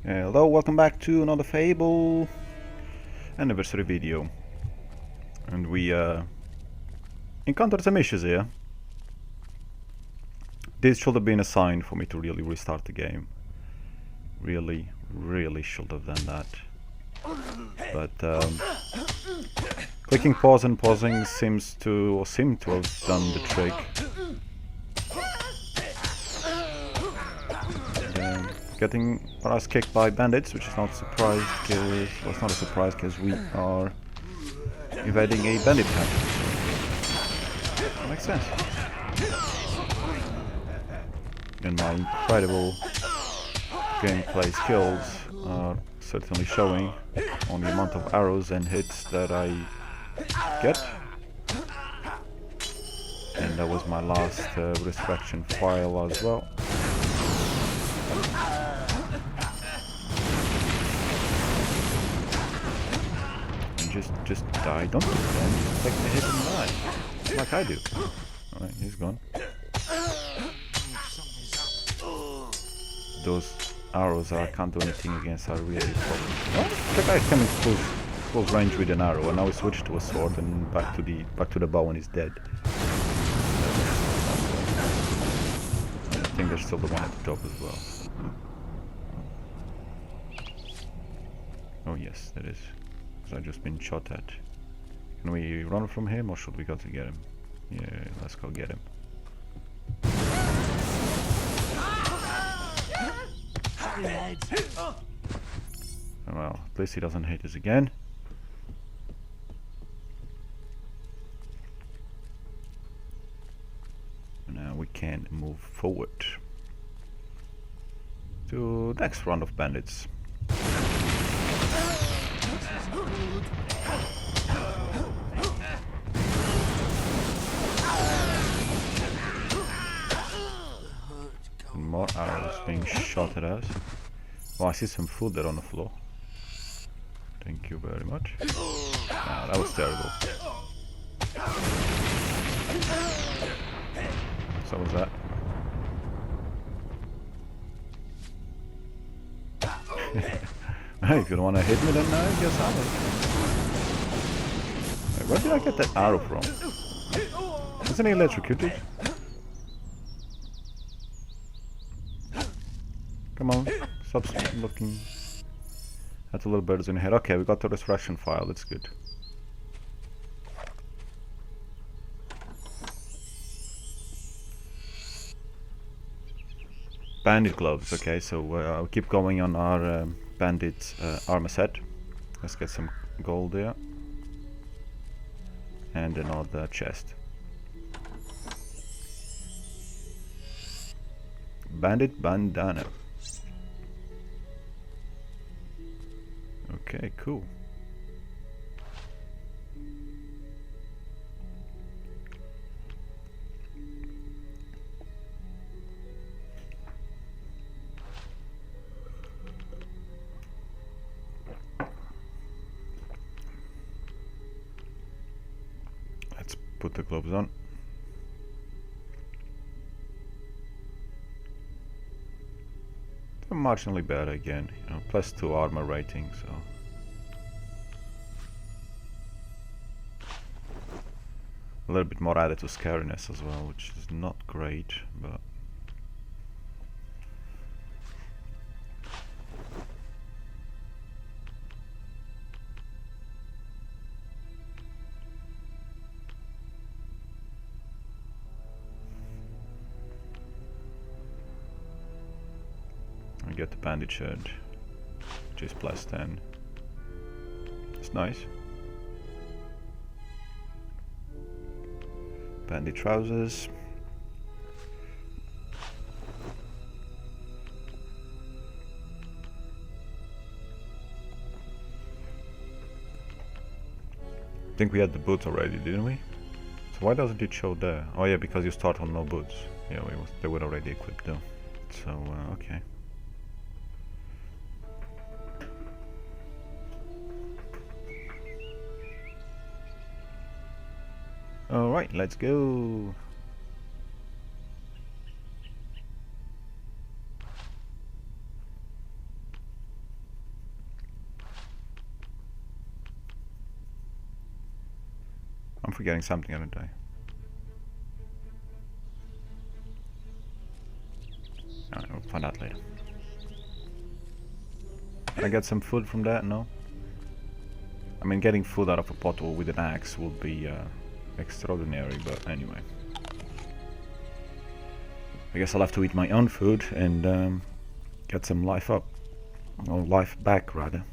Hello, welcome back to another Fable anniversary video. And we encountered some issues here. This should have been a sign for me to really restart the game. Really should have done that. But clicking pause and pausing seemed to have done the trick. Getting our ass kicked by bandits, which is not a surprise because it's not a surprise because we are invading a bandit camp. That makes sense. And my incredible gameplay skills are certainly showing on the amount of arrows and hits that I get. And that was my last resurrection file as well. Just die, don't do that, just take the hit and die, like I do. Alright, he's gone. Those arrows I can't do anything against are really important. Well, the guy came in close range with an arrow, and now he switched to a sword and back to the bow and he's dead. I think there's still the one at the top as well. Oh yes, there is. I've just been shot at. Can we run from him or should we go to get him? Yeah, let's go get him. Well, at least he doesn't hit us again. Now we can move forward to the next round of bandits. More arrows being shot at us. Oh, I see some food there on the floor. Thank you very much. Ah, that was terrible. So was that. Hey, if you don't want to hit me, then I guess I will. Wait, where did I get that arrow from? Isn't he electrocuted? Come on, stop looking at the little birds in here. Okay, we got the resurrection file, that's good. Bandit gloves, okay, so I'll keep going on our bandit armor set. Let's get some gold there. And another chest. Bandit bandana. Okay, cool. Let's put the gloves on. They're marginally better again, you know, +2 armor rating, so. A little bit more added to scariness as well, which is not great, but I get the bandit shirt, which is +10. It's nice. Bandit trousers. I think we had the boots already, didn't we? So why doesn't it show there? Oh yeah, because you start on no boots. Yeah, they were already equipped though. So okay. Alright, let's go. I'm forgetting something, aren't I? Alright, we'll find out later. Can I get some food from that? No? I mean, getting food out of a bottle with an axe would be extraordinary, but anyway. I guess I'll have to eat my own food and get some life up. Or life back, rather.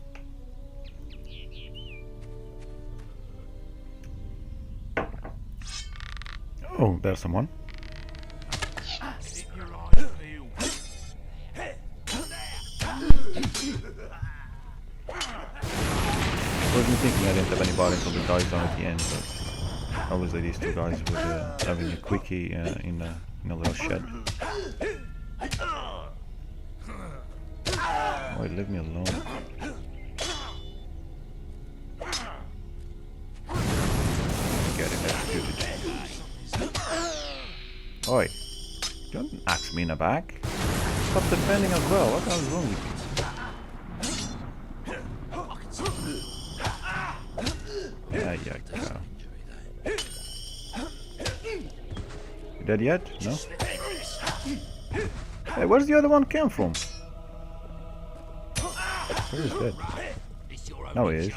Oh, there's someone. I wasn't thinking I didn't have anybody until the dies down at the end, but obviously these two guys were having a quickie in a little shed. Wait, leave me alone. Get electrocuted. Oi, don't axe me in the back. Stop defending as well. What the hell is wrong with you? There you go. You dead yet? No? Hey, where's the other one came from? Where is that? No, he is.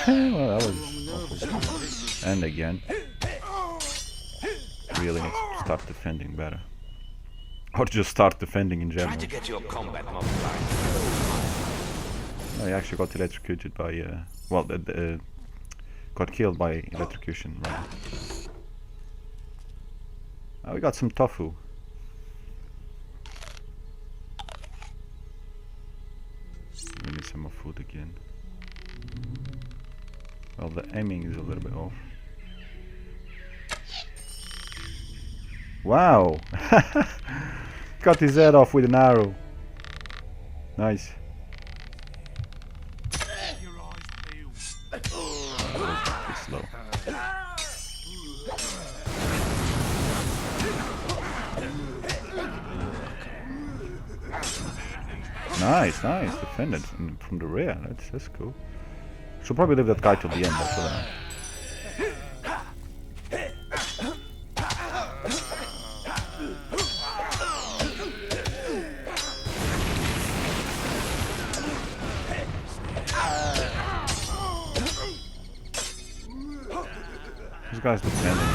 Well, that was awful. And again. Really need to start defending better. Or just start defending in general. Try to get your combat multiplier. No, he actually got electrocuted by, well, got killed by electrocution, right? Oh, we got some tofu. We need some more food again. Well, the aiming is a little bit off. Wow! Cut his head off with an arrow. Nice. That was a bit slow. Nice, nice. Defended from the rear. That's cool. Should probably leave that guy till the end after that. This guy's defending.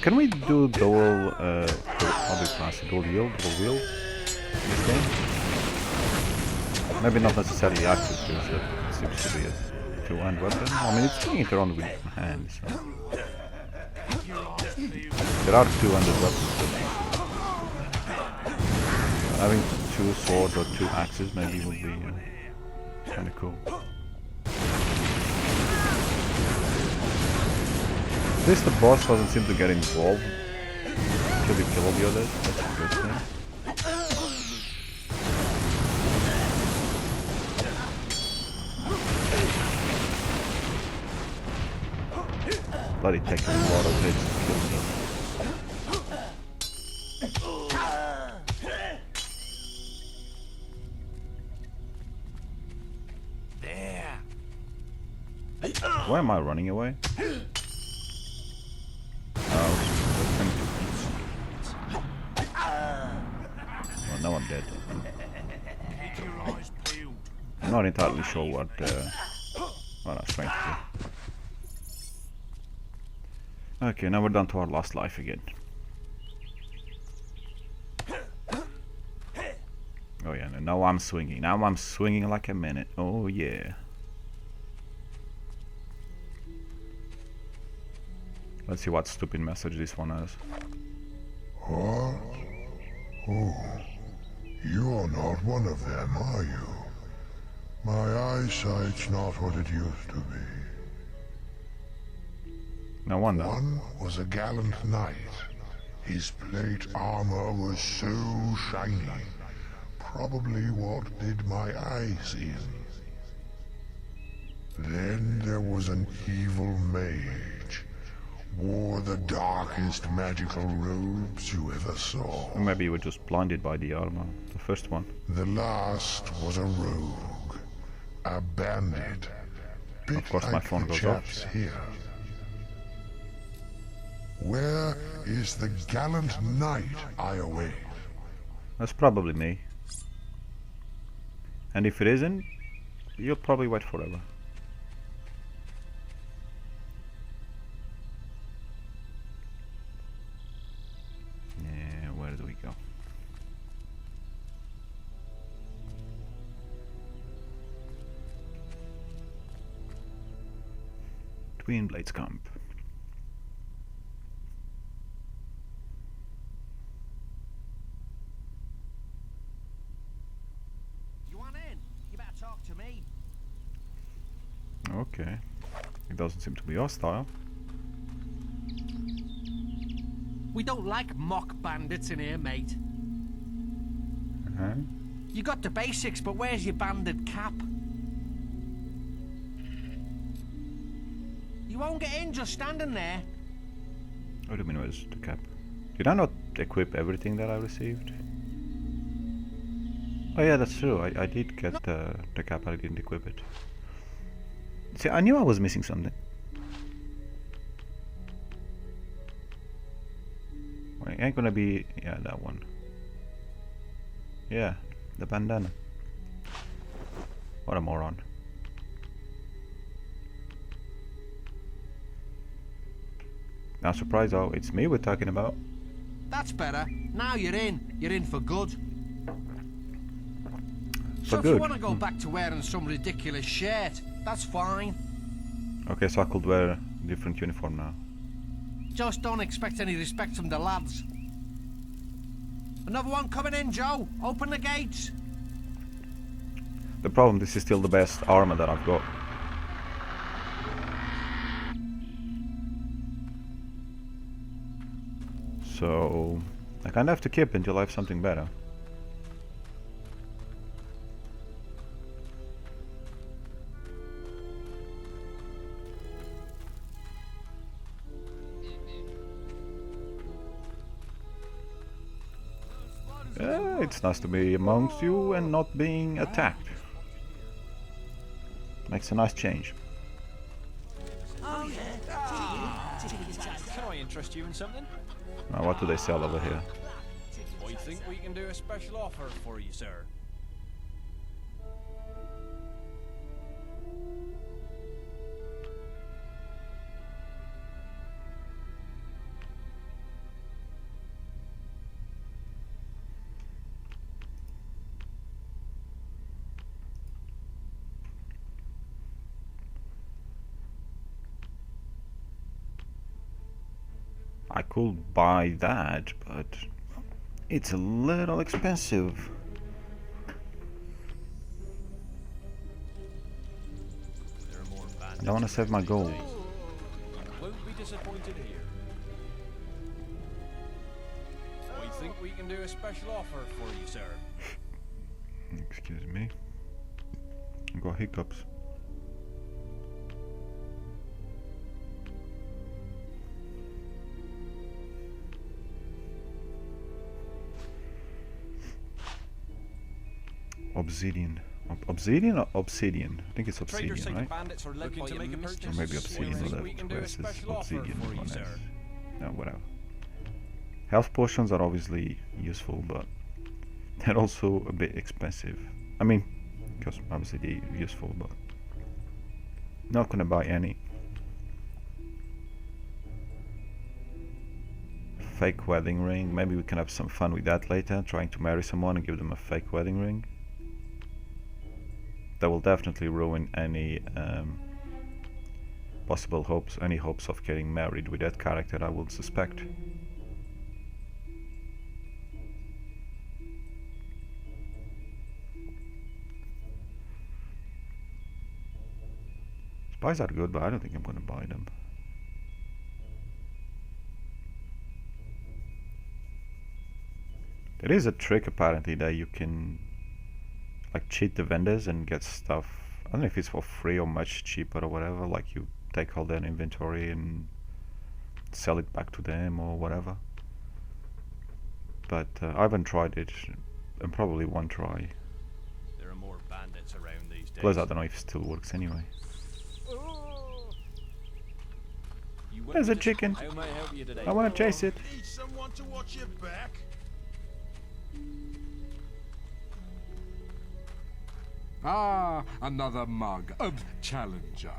Can we do dual, how do you pass it? Dual wheel in this game? Maybe not necessarily axis, because it seems to be a two-hand weapon. I mean, it's doing it around with my hand, so... There are two-handed weapons, but... having two swords or two axes maybe would be kinda cool. At least the boss doesn't seem to get involved until you kill all the others. That's a good thing. Bloody taking a lot of hits to kill them. There. Why am I running away? Well, now I'm dead. I'm not entirely sure what I was trying to do. Okay, now we're down to our last life again. Oh yeah, and now I'm swinging. Now I'm swinging like a minute. Oh yeah. Let's see what stupid message this one has. What? Oh, you're not one of them, are you? My eyesight's not what it used to be. No wonder. One was a gallant knight. His plate armor was so shiny. Probably what did my eyes in. Then there was an evil mage. Wore the darkest magical robes you ever saw. Or maybe you were just blinded by the armor, the first one. The last was a rogue, a bandit, bit Of course, my like phone the goes off. chaps here. Where is the gallant knight I await? That's probably me. And if it isn't, you'll probably wait forever. Yeah, where do we go? Twin Blades Camp. You want in? You better talk to me. Okay. It doesn't seem to be hostile. We don't like mock bandits in here, mate. You got the basics, but where's your banded cap? You won't get in just standing there. What do you mean where's the cap? Did I not equip everything that I received? Oh yeah, that's true. I did get the cap, but I didn't equip it. See, I knew I was missing something. Well, it ain't gonna be... yeah, that one. Yeah, the bandana. What a moron. Not surprised though, it's me we're talking about. That's better. Now you're in. You're in for good. For So if good? you want to go back to wearing some ridiculous shirt, that's fine. Okay, so I could wear a different uniform now. Just don't expect any respect from the lads. Another one coming in, Joe. Open the gates. The problem, this is still the best armor that I've got. So I kinda have to keep until I have something better. It's nice to be amongst you and not being attacked. Makes a nice change. Can I interest you in something? Now, what do they sell over here? I think we can do a special offer for you, sir. I could buy that, but it's a little expensive. There are more I don't want to save my gold. You won't be disappointed here. I think we can do a special offer for you, sir. Excuse me. I got hiccups. Obsidian. Obsidian or obsidian? I think it's Trader obsidian, Satan right? bandits are led by a Or maybe obsidian We left, can do a whereas this special offer obsidian for you, one is... sir. No, whatever. Health potions are obviously useful, but they're also a bit expensive. I mean, because obviously they're useful, but not gonna buy any. Fake wedding ring. Maybe we can have some fun with that later, trying to marry someone and give them a fake wedding ring. That will definitely ruin any possible hopes, any hopes of getting married with that character, I would suspect. Spies are good, but I don't think I'm gonna buy them. There is a trick apparently that you can like cheat the vendors and get stuff. I don't know if it's for free or much cheaper or whatever, like you take all their inventory and sell it back to them or whatever. But I haven't tried it, and probably won't try. There are more bandits around these days. Plus I don't know if it still works anyway. You will There's a just- chicken. How may I help you today? I wanna chase it. Need someone to watch your back? Ah, another mug of Challenger.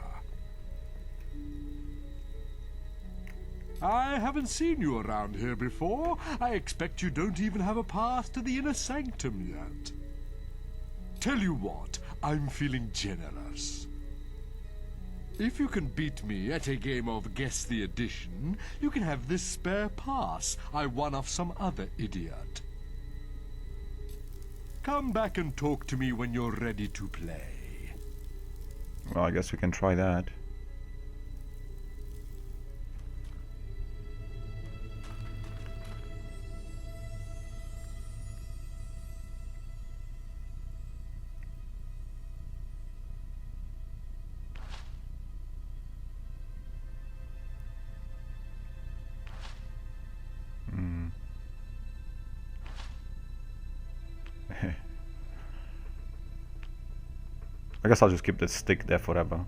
I haven't seen you around here before. I expect you don't even have a pass to the inner sanctum yet. Tell you what, I'm feeling generous. If you can beat me at a game of Guess the Edition, you can have this spare pass I won off some other idiot. Come back and talk to me when you're ready to play. Well, I guess we can try that. I guess I'll just keep the stick there forever.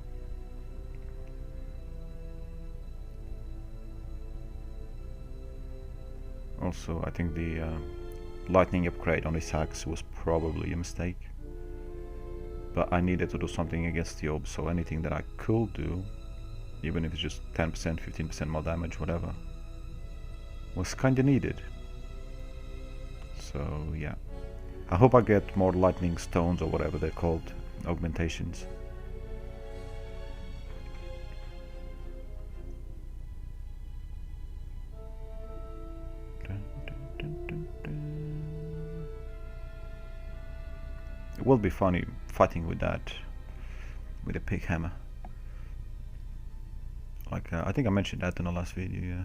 Also, I think the lightning upgrade on this axe was probably a mistake. But I needed to do something against the orb, so anything that I could do, even if it's just 10%, 15% more damage, whatever, was kinda needed. So yeah. I hope I get more lightning stones or whatever they're called, augmentations. It will be funny fighting with that, with a pig hammer. Like I think I mentioned that in the last video, yeah.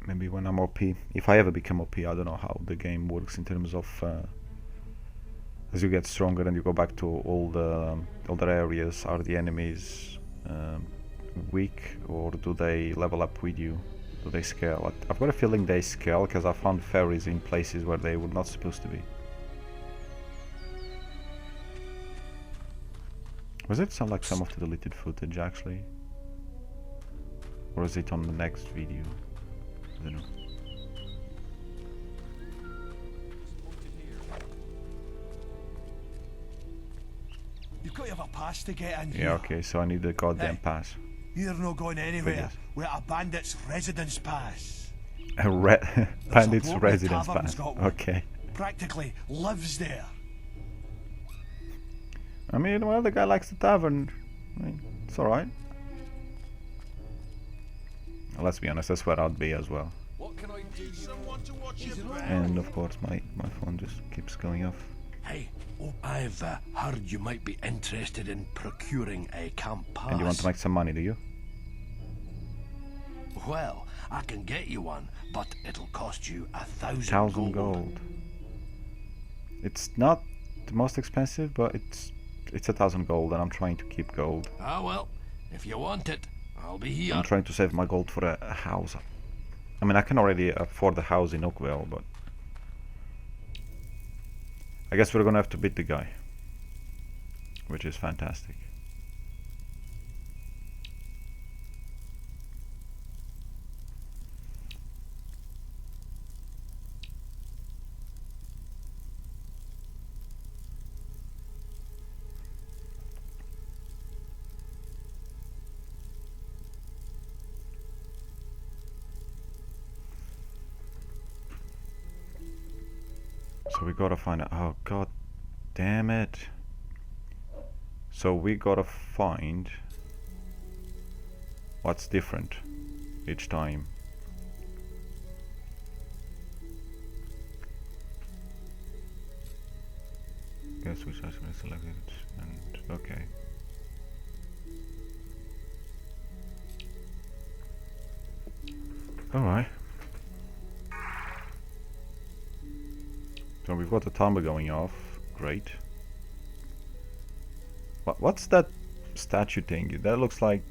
Maybe when I'm OP, if I ever become OP, I don't know how the game works in terms of as you get stronger and you go back to all the other areas, are the enemies weak, or do they level up with you? Do they scale? I've got a feeling they scale, because I found fairies in places where they were not supposed to be. Was it like some of the deleted footage actually? Or is it on the next video? I don't know. You've got to have a pass to get in Yeah, here. okay, so I need the goddamn Hey. pass. You're not going anywhere Figures. without a bandit's residence pass. A bandit's bloke in residence tavern's pass. got one. Okay. Practically lives there. I mean, well, the guy likes the tavern. I mean, it's alright. Let's be honest, that's where I'd be as well. What can I do? Someone to watch your back? And of course, my phone just keeps going off. Hey, I've heard you might be interested in procuring a camp pass. And you want to make some money, do you? Well, I can get you one, but it'll cost you 1,000 1,000 gold. It's not the most expensive, but it's 1,000 gold, and I'm trying to keep gold. Ah well, if you want it, I'll be here. I'm trying to save my gold for a house. I mean, I can already afford the house in Oakville, but I guess we're gonna have to beat the guy, which is fantastic. So we gotta find out. Oh god damn it. So we gotta find what's different each time. Guess which item is selected and okay. Alright. So we've got the timer going off. Great. What's that statue thing? That looks like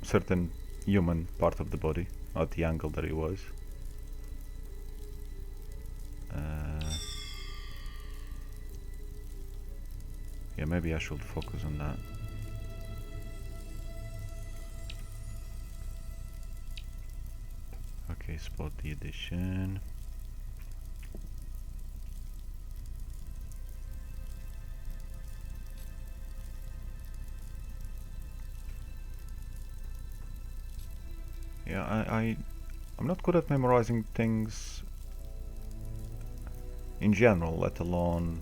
a certain human part of the body, not the angle that it was. Yeah, maybe I should focus on that. Okay, spot the addition. Yeah, I'm not good at memorizing things in general, let alone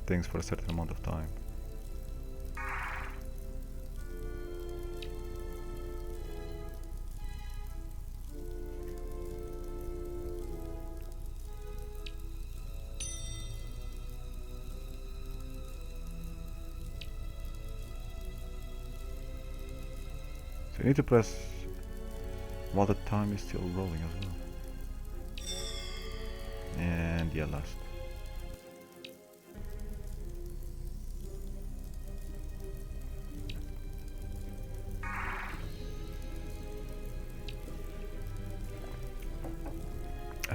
things for a certain amount of time. So you need to press while the time is still rolling as well. And yeah, last.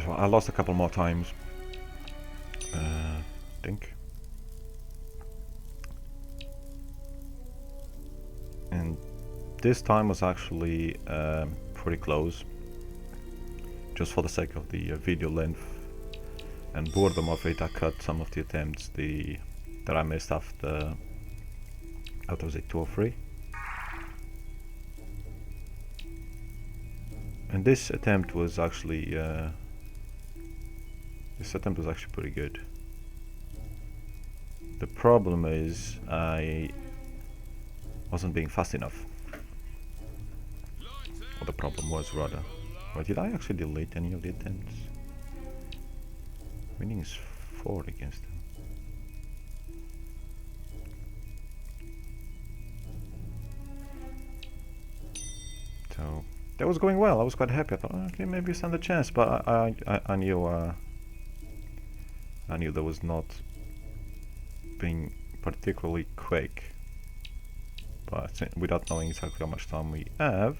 So I lost a couple more times, I think. And this time was actually pretty close, just for the sake of the video length and boredom of it. I cut some of the attempts that I missed after, out of it, 2 or 3. And this attempt was actually pretty good. The problem is I wasn't being fast enough. Or the problem was, rather. Or did I actually delete any of the attempts? Winning is 4 against them. So that was going well. I was quite happy. I thought, okay, maybe stand a chance, but I knew that was not being particularly quick. But without knowing exactly how much time we have,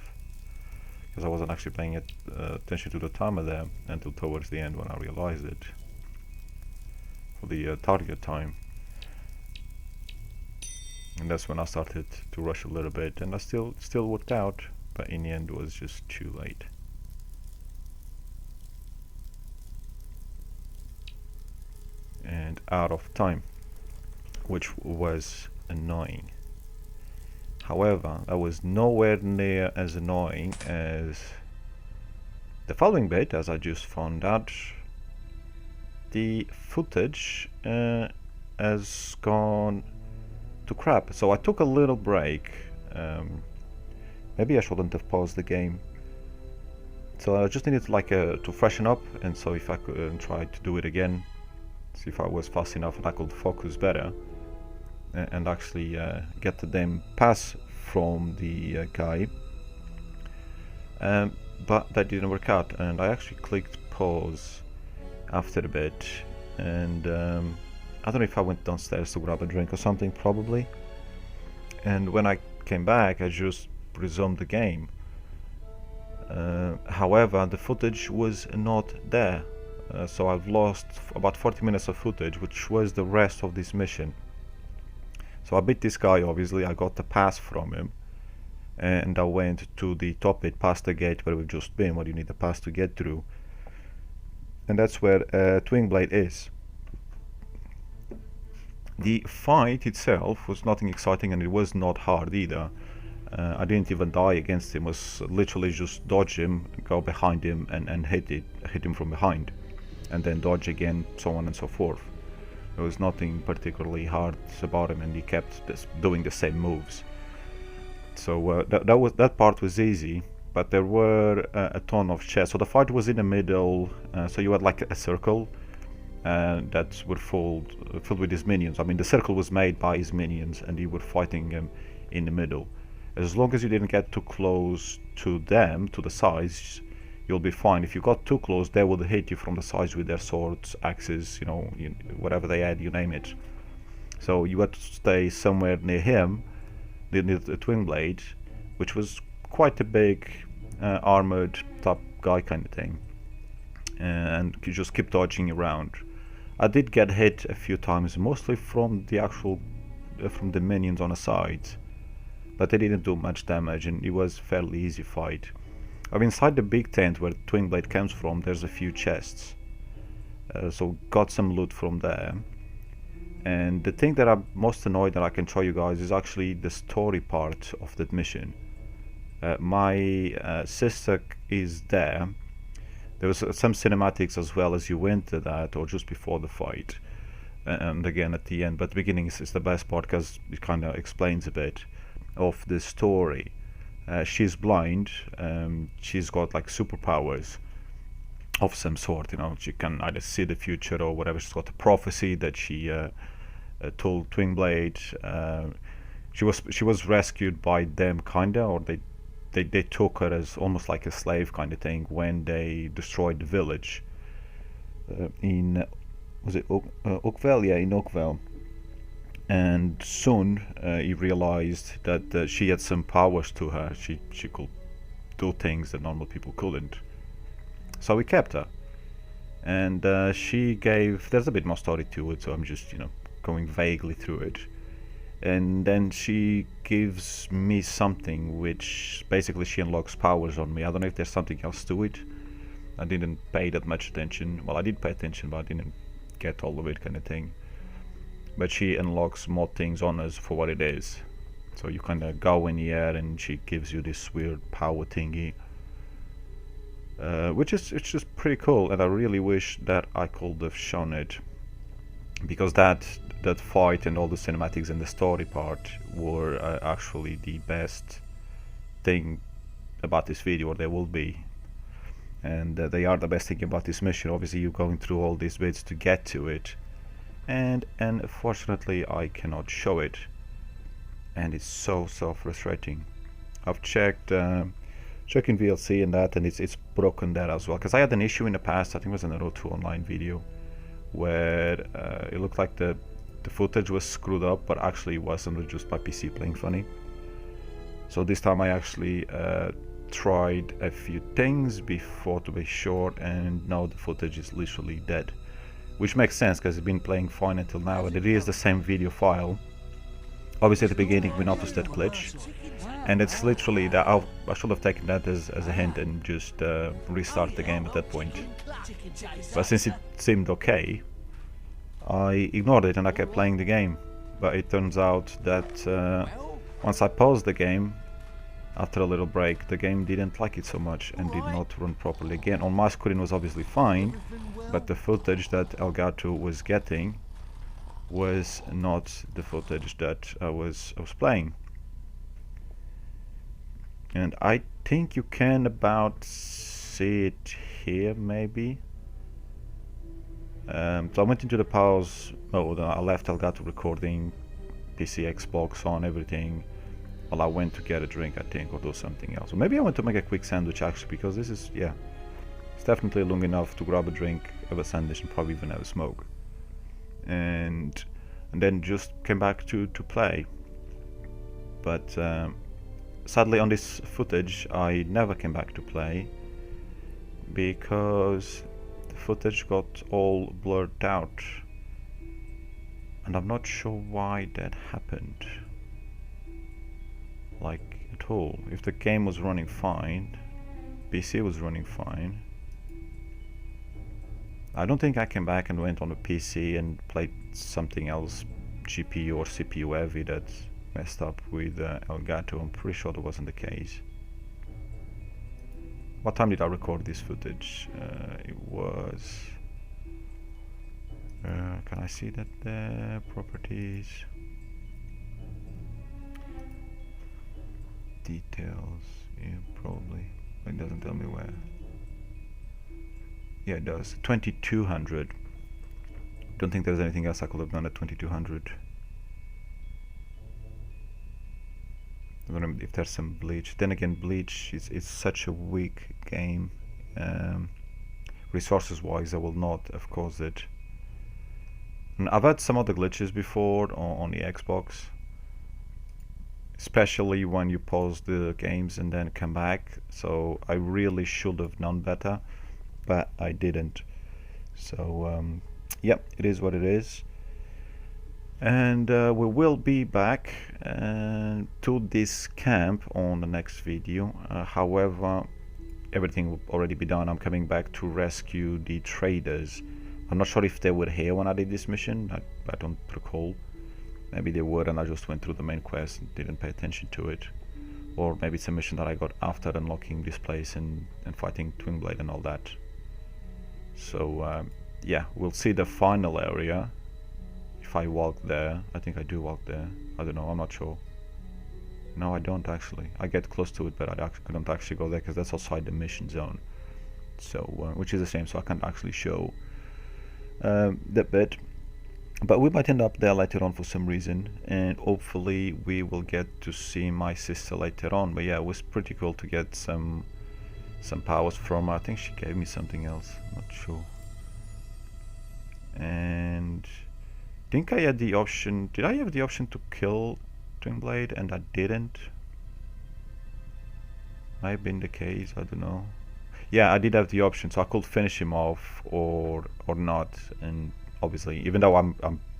because I wasn't actually paying attention to the timer there until towards the end when I realized it for the target time. And that's when I started to rush a little bit, and I still worked out, but in the end it was just too late. And out of time, which was annoying. However, that was nowhere near as annoying as the following bit, as I just found out. The footage has gone to crap. So I took a little break. Maybe I shouldn't have paused the game. So I just needed to freshen up, and so if I could try to do it again, see if I was fast enough and I could focus better. And actually get the damn pass from the guy, but that didn't work out, and I actually clicked pause after a bit, and I don't know if I went downstairs to grab a drink or something, probably, and when I came back I just resumed the game. However, the footage was not there, so I've lost about 40 minutes of footage, which was the rest of this mission. So I beat this guy, obviously. I got the pass from him, and I went to the top bit past the gate where we've just been, where you need the pass to get through, and that's where Twin Blade is. The fight itself was nothing exciting, and it was not hard either. I didn't even die against him. It was literally just dodge him, go behind him, and hit him from behind, and then dodge again, so on and so forth. There was nothing particularly hard about him, and he kept doing the same moves. So that part was easy, but there were a ton of chests. So the fight was in the middle. So you had like a circle that were filled with his minions. I mean, the circle was made by his minions, and you were fighting him in the middle. As long as you didn't get too close to them, to the sides, you'll be fine. If you got too close, they would hit you from the sides with their swords, axes, whatever they had, you name it. So you had to stay somewhere near him, near the Twin Blade, which was quite a big armored top guy kind of thing, and you just keep dodging around. I did get hit a few times, mostly from the actual from the minions on the sides, but they didn't do much damage, and it was fairly easy fight. Inside the big tent where Twin Blade comes from, there's a few chests, so got some loot from there. And the thing that I'm most annoyed that I can show you guys is actually the story part of that mission. My sister is there. There was some cinematics as well as you went to that, or just before the fight, and again at the end. But the beginning is the best part because it kind of explains a bit of the story. She's blind. She's got like superpowers of some sort. You know, she can either see the future or whatever. She's got a prophecy that she told Twin Blade. She was rescued by them, kinda, or they took her as almost like a slave kind of thing when they destroyed the village in, was it Oakville? Yeah, in Oakville. And soon he realized that she had some powers to her. She could do things that normal people couldn't. So he kept her, and she gave. There's a bit more story to it, so I'm just going vaguely through it. And then she gives me something which basically she unlocks powers on me. I don't know if there's something else to it. I didn't pay that much attention. Well, I did pay attention, but I didn't get all of it, kind of thing. But she unlocks more things on us for what it is. So you kind of go in the air and she gives you this weird power thingy, which is it's just pretty cool. And I really wish that I could have shown it, because that fight and all the cinematics and the story part were actually the best thing about this video, or they will be. And they are the best thing about this mission. Obviously you're going through all these bits to get to it, and unfortunately I cannot show it, and it's so frustrating. I've checked checking VLC and that, and it's broken that as well, because I had an issue in the past. I think it was in a Road to Online video where it looked like the footage was screwed up, but actually it wasn't. It was just my PC playing funny. So this time I actually tried a few things before to be sure, and now the footage is literally dead, which makes sense because it's been playing fine until now, and it is the same video file. Obviously at the beginning we noticed that glitch, and it's literally that. I should have taken that as a hint and just restart the game at that point, but since it seemed okay, I ignored it and I kept playing the game. But it turns out that once I paused the game after a little break, the game didn't like it so much and did not run properly again. On my screen was obviously fine, but the footage that Elgato was getting was not the footage that I was playing. And I think you can about see it here, maybe. So I went into the pause mode. I left Elgato recording, PC, Xbox on, everything. Well, I went to get a drink, I think, or do something else. Or maybe I went to make a quick sandwich, actually, because this is, yeah, it's definitely long enough to grab a drink, have a sandwich, and probably even have a smoke. And then just came back to play. But sadly on this footage I never came back to play, because the footage got all blurred out, and I'm not sure why that happened, like at all. If the game was running fine, PC was running fine, I don't think I came back and went on a PC and played something else, GPU or CPU heavy, that messed up with Elgato. I'm pretty sure that wasn't the case. What time did I record this footage? It was... can I see that there? Properties... details, yeah, probably. It doesn't tell me where. Yeah, it does. 2200. Don't think there's anything else I could have done at 2200. I don't know if there's some Bleach. Then again, Bleach is such a weak game. Resources wise, I will not have caused it. And I've had some other glitches before on the Xbox, especially when you pause the games and then come back. So I really should have known better, but I didn't. So yep, it is what it is. And we will be back to this camp on the next video. However, everything will already be done. I'm coming back to rescue the traders. I'm not sure if they were here when I did this mission. I don't recall. Maybe they were and I just went through the main quest and didn't pay attention to it. Or maybe it's a mission that I got after unlocking this place and fighting Twin Blade and all that. So yeah, we'll see the final area. If I walk there, I think I do walk there. I don't know, I'm not sure. No, I don't actually. I get close to it, but I don't actually go there because that's outside the mission zone. So, which is the same, so I can't actually show that bit. But we might end up there later on for some reason, and hopefully we will get to see my sister later on. But yeah, it was pretty cool to get some powers from her. I think she gave me something else, I'm not sure. And I think I had the option, did I have the option to kill Twin Blade and I didn't? Might have been the case, I don't know. Yeah, I did have the option, so I could finish him off or not. And obviously, even though I'm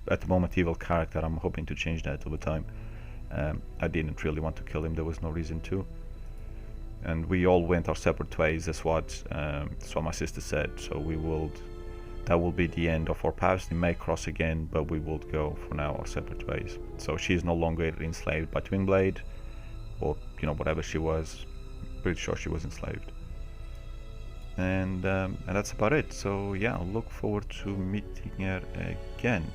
at the moment evil character, I'm hoping to change that over time. I didn't really want to kill him, there was no reason to. And we all went our separate ways, that's what my sister said. So that will be the end of our paths. They may cross again, but we will go for now our separate ways. So she's no longer enslaved by Twin Blade, or you know, whatever she was. Pretty sure she was enslaved. And that's about it. So yeah, I'll look forward to meeting her again.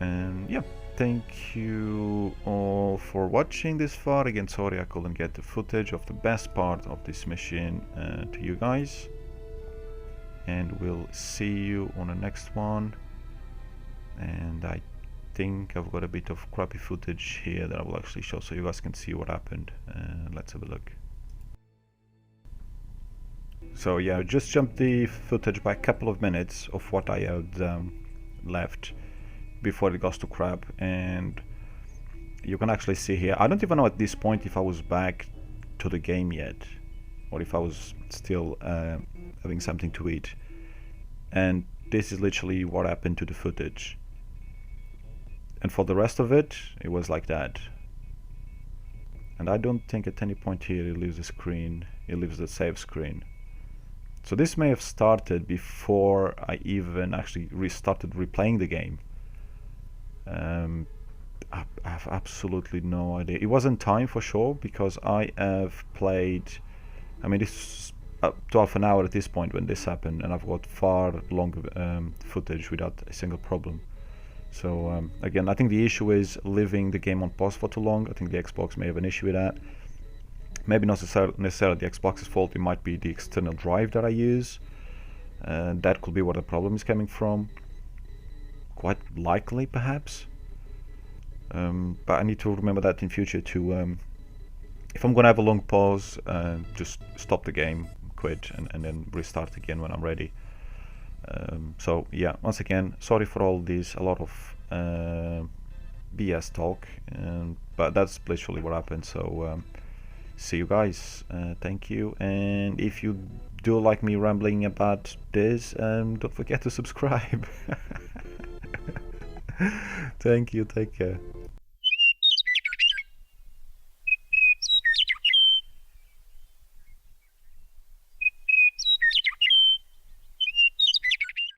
And yeah, thank you all for watching this far. Again, sorry I couldn't get the footage of the best part of this mission to you guys. And we'll see you on the next one. And I think I've got a bit of crappy footage here that I will actually show so you guys can see what happened. Let's have a look. So yeah, just jumped the footage by a couple of minutes of what I had left before it goes to crap, and you can actually see here, I don't even know at this point if I was back to the game yet, or if I was still having something to eat. And this is literally what happened to the footage, and for the rest of it, it was like that. And I don't think at any point here it leaves the screen, it leaves the save screen. So this may have started before I even actually restarted replaying the game. I have absolutely no idea. It wasn't time for sure, because I have played, I mean, this is up to half an hour at this point when this happened, and I've got far longer footage without a single problem. So again, I think the issue is leaving the game on pause for too long. I think the Xbox may have an issue with that. Maybe not necessarily the Xbox's fault, it might be the external drive that I use. That could be where the problem is coming from. Quite likely, perhaps. But I need to remember that in future to, if I'm gonna have a long pause, just stop the game, quit, and then restart again when I'm ready. So yeah, once again, sorry for all this, a lot of BS talk, but that's literally what happened. So see you guys, thank you, and if you do like me rambling about this, don't forget to subscribe. Thank you, take care.